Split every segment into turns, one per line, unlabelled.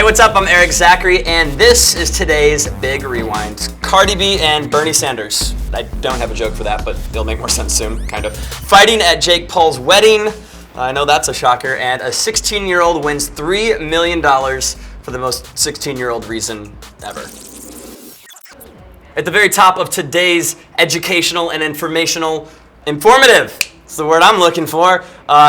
what's up? I'm Erik Zachary, and this is today's Big Rewind. Cardi B and Bernie Sanders. I don't have a joke for that, but it'll make more sense soon, kind of. Fighting at Jake Paul's wedding. I know that's a shocker. And a 16-year-old wins $3 million for the most 16-year-old reason ever. At the very top of today's educational and informative, it's the word I'm looking for,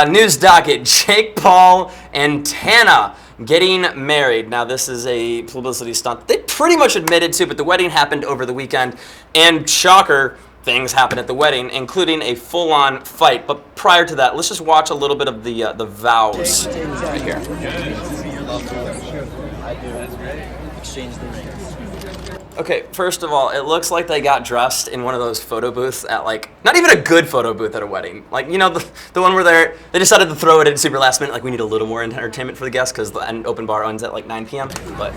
news docket, Jake Paul and Tana getting married. Now, this is a publicity stunt they pretty much admitted to, but the wedding happened over the weekend, and shocker, things happened at the wedding, including a full-on fight. But prior to that, let's just watch a little bit of the vows right here. Exchange the rings. Okay, first of all, it looks like they got dressed in one of those photo booths at, like, not even a good photo booth at a wedding. Like, you know, the one where they decided to throw it in super last minute, like we need a little more entertainment for the guests because the open bar ends at like 9 p.m. But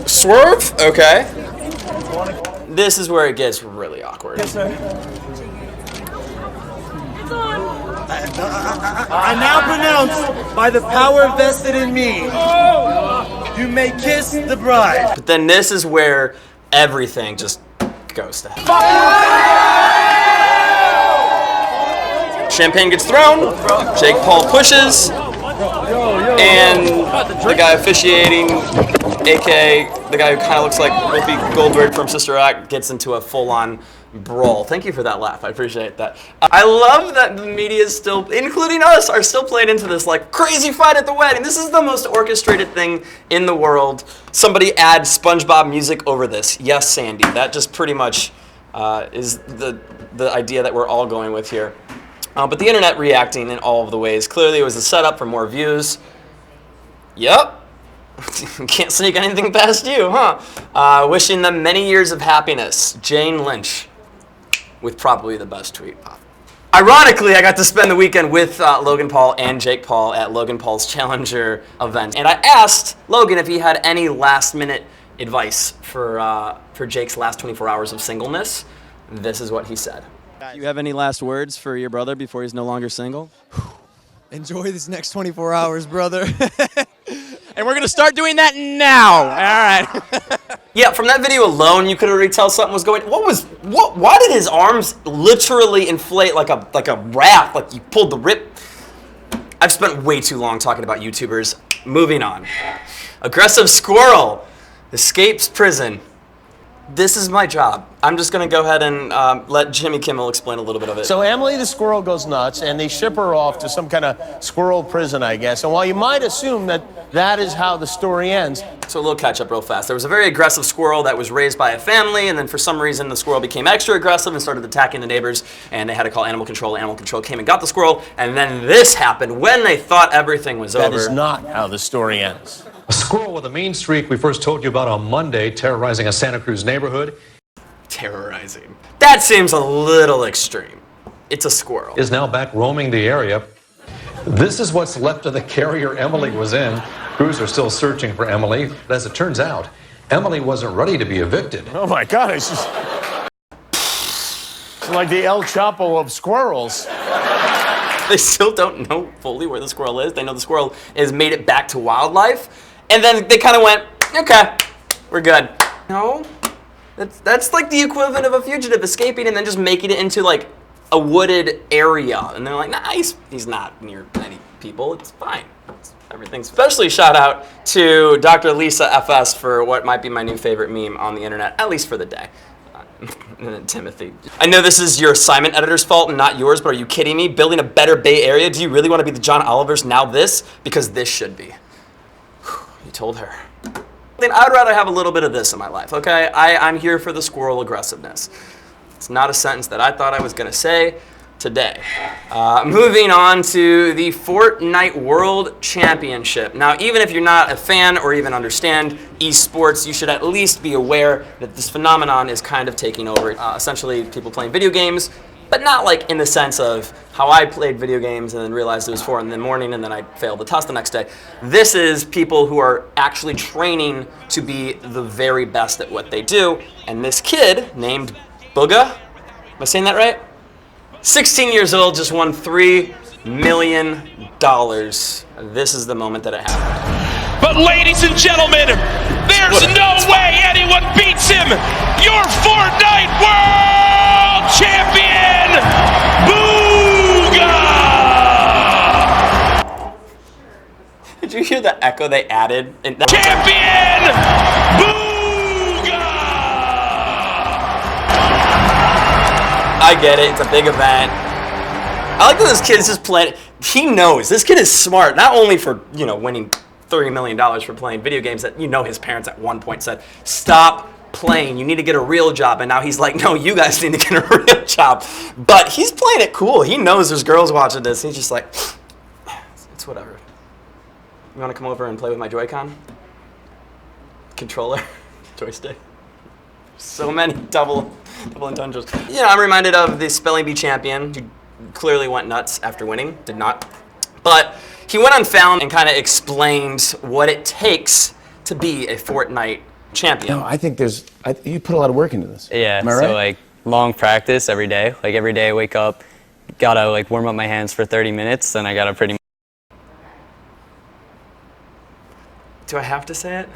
swerve? Okay. This is where it gets really awkward.
Yes, sir. I now pronounce, by the power vested in me, you may kiss the bride.
But then this is where everything just goes to hell. Champagne gets thrown, Jake Paul pushes, and the guy officiating, aka the guy who kind of looks like Whoopi Goldberg from Sister Act, gets into a full-on brawl. Thank you for that laugh. I appreciate that. I love that the media is still, including us, are still playing into this like crazy fight at the wedding. This is the most orchestrated thing in the world. Somebody add SpongeBob music over this. Yes, Sandy. That just pretty much is the idea that we're all going with here. But the internet reacting in all of the ways. Clearly it was a setup for more views. Yep. Can't sneak anything past you, huh? Wishing them many years of happiness. Jane Lynch, with probably the best tweet. Ironically, I got to spend the weekend with Logan Paul and Jake Paul at Logan Paul's Challenger event. And I asked Logan if he had any last-minute advice for Jake's last 24 hours of singleness. This is what he said. Do you have any last words for your brother before he's no longer single?
Enjoy this next 24 hours, brother.
And we're going to start doing that now. All right.
Yeah, from that video alone, you could already tell something was going. Why did his arms literally inflate like a raft? Like you pulled the rip. I've spent way too long talking about YouTubers. Moving on. Aggressive squirrel escapes prison. This is my job. I'm just going to go ahead and let Jimmy Kimmel explain a little bit of it.
So Emily the squirrel goes nuts, and they ship her off to some kind of squirrel prison, I guess. And while you might assume that is how the story ends.
So a little catch up real fast. There was a very aggressive squirrel that was raised by a family, and then for some reason the squirrel became extra aggressive and started attacking the neighbors, and they had to call animal control. Animal control came and got the squirrel, and then this happened when they thought everything was over.
That is not how the story ends.
A squirrel with a mean streak we first told you about on Monday, terrorizing a Santa Cruz neighborhood.
Terrorizing. That seems a little extreme. It's a squirrel.
Is now back roaming the area. This is what's left of the carrier Emily was in. Crews are still searching for Emily. But as it turns out, Emily wasn't ready to be evicted.
Oh my God, it's like the El Chapo of squirrels.
They still don't know fully where the squirrel is. They know the squirrel has made it back to wildlife. And then they kind of went, okay, we're good. No, that's like the equivalent of a fugitive escaping and then just making it into like a wooded area. And they're like, nah, he's not near any people. It's fine. Everything's especially shout out to Dr. Lisa FS for what might be my new favorite meme on the internet, at least for the day. And then Timothy. I know this is your assignment editor's fault and not yours, but are you kidding me? Building a better Bay Area? Do you really want to be the John Olivers now this? Because this should be. You told her. Then I'd rather have a little bit of this in my life, okay? I'm here for the squirrel aggressiveness. It's not a sentence that I thought I was going to say today. Moving on to the Fortnite World Championship. Now, even if you're not a fan or even understand esports, you should at least be aware that this phenomenon is kind of taking over. Essentially, people playing video games, but not like in the sense of how I played video games and then realized it was 4 in the morning and then I failed the test the next day. This is people who are actually training to be the very best at what they do. And this kid named Buhga, am I saying that right? 16 years old, just won $3 million. This is the moment that it happened.
But ladies and gentlemen, there's no way anyone beats him. Your Fortnite World Champion, Buhga!
Did you hear the echo they added?
Champion, Buhga!
I get it, it's a big event. I like that this kid is just playing. He knows. This kid is smart, not only for, winning $30 million for playing video games that, his parents at one point said, stop playing, you need to get a real job. And now he's like, no, you guys need to get a real job. But he's playing it cool. He knows there's girls watching this. He's just like, it's whatever. You want to come over and play with my Joy-Con? Controller? Joystick? So many double entendres. I'm reminded of the spelling bee champion who clearly went nuts after winning. Did not. But he went on Fallon and kind of explained what it takes to be a Fortnite champion.
No, I think you put a lot of work into this.
Yeah,
Am I right?
so like long practice every day. Like every day I wake up, gotta like warm up my hands for 30 minutes, then I gotta pretty
Do I have to say it?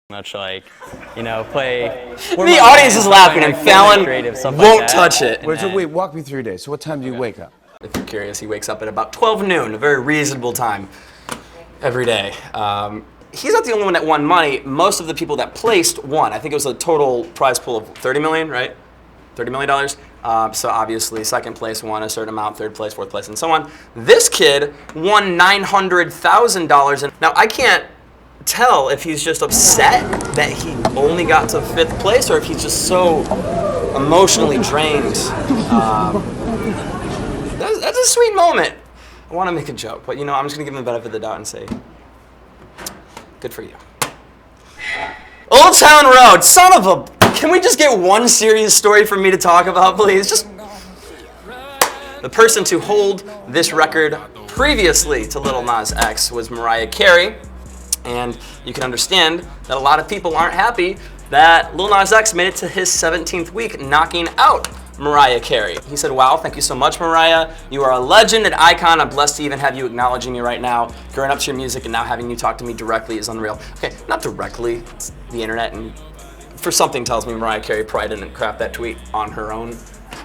much like, play.
The audience is laughing and Fallon won't touch it.
Wait, walk me through your day. So what time do you wake up?
If you're curious, he wakes up at about 12 noon, a very reasonable time every day. He's not the only one that won money. Most of the people that placed won. I think it was a total prize pool of $30 million, right? $30 million. So obviously, second place won a certain amount, third place, fourth place, and so on. This kid won $900,000. And now I can't tell if he's just upset that he only got to fifth place or if he's just so emotionally drained. That's a sweet moment. I want to make a joke, but I'm just going to give him the benefit of the doubt and say, good for you. Old Town Road, son of a... Can we just get one serious story for me to talk about, please? Just... The person to hold this record previously to Lil Nas X was Mariah Carey. And you can understand that a lot of people aren't happy that Lil Nas X made it to his 17th week, knocking out Mariah Carey. He said, wow, thank you so much, Mariah. You are a legend, an icon. I'm blessed to even have you acknowledging me right now. Growing up to your music and now having you talk to me directly is unreal. Okay, not directly, it's the internet, and for something tells me Mariah Carey probably didn't craft that tweet on her own.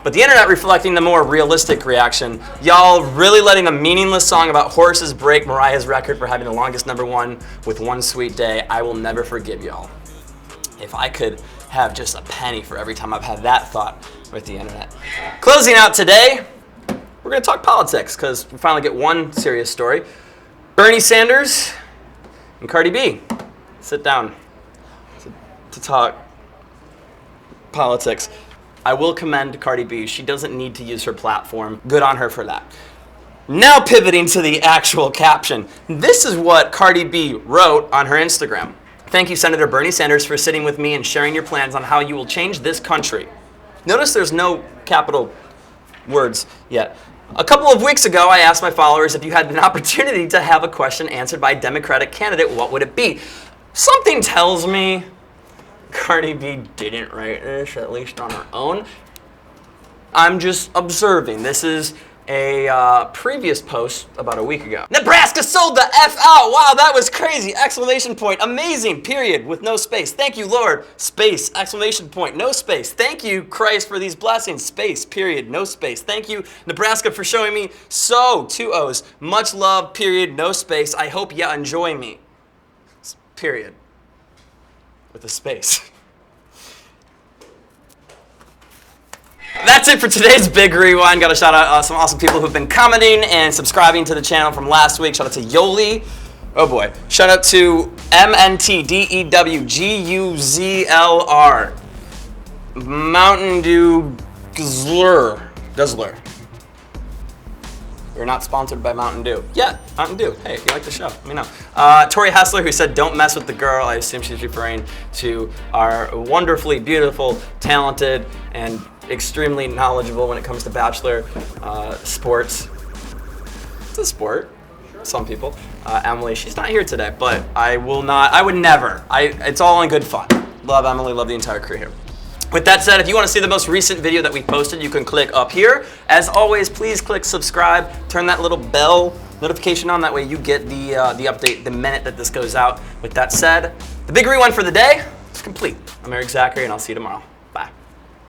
But the internet reflecting the more realistic reaction. Y'all really letting a meaningless song about horses break Mariah's record for having the longest #1 with One Sweet Day. I will never forgive y'all. If I could have just a penny for every time I've had that thought with the internet. Closing out today, we're going to talk politics because we finally get one serious story. Bernie Sanders and Cardi B sit down to talk politics. I will commend Cardi B. She doesn't need to use her platform. Good on her for that. Now pivoting to the actual caption. This is what Cardi B wrote on her Instagram. Thank you, Senator Bernie Sanders, for sitting with me and sharing your plans on how you will change this country. Notice there's no capital words yet. A couple of weeks ago, I asked my followers if you had an opportunity to have a question answered by a Democratic candidate, what would it be? Something tells me Cardi B didn't write this, at least on her own. I'm just observing. This is a previous post about a week ago. Nebraska sold the F out. Wow, that was crazy. Exclamation point. Amazing. Period. With no space. Thank you, Lord. Space. Exclamation point. No space. Thank you, Christ, for these blessings. Space. Period. No space. Thank you, Nebraska, for showing me so. 2 O's. Much love. Period. No space. I hope you enjoy me. Period. With a space. That's it for today's Big Rewind. Got to shout out some awesome people who've been commenting and subscribing to the channel from last week. Shout out to Yoli. Oh boy. Shout out to MNTDEWGUZLR. Mountain Dew Guzzler. We're not sponsored by Mountain Dew. Yeah, Mountain Dew. Hey, if you like the show, let me know. Tori Hessler, who said, don't mess with the girl. I assume she's referring to our wonderfully beautiful, talented, and extremely knowledgeable when it comes to Bachelor sports. It's a sport. Some people. Emily, she's not here today, but I would never. It's all in good fun. Love Emily, love the entire crew here. With that said, if you want to see the most recent video that we posted, you can click up here. As always, please click subscribe, turn that little bell notification on, that way you get the update the minute that this goes out. With that said, the big rewind for the day is complete. I'm Erik Zachary, and I'll see you tomorrow.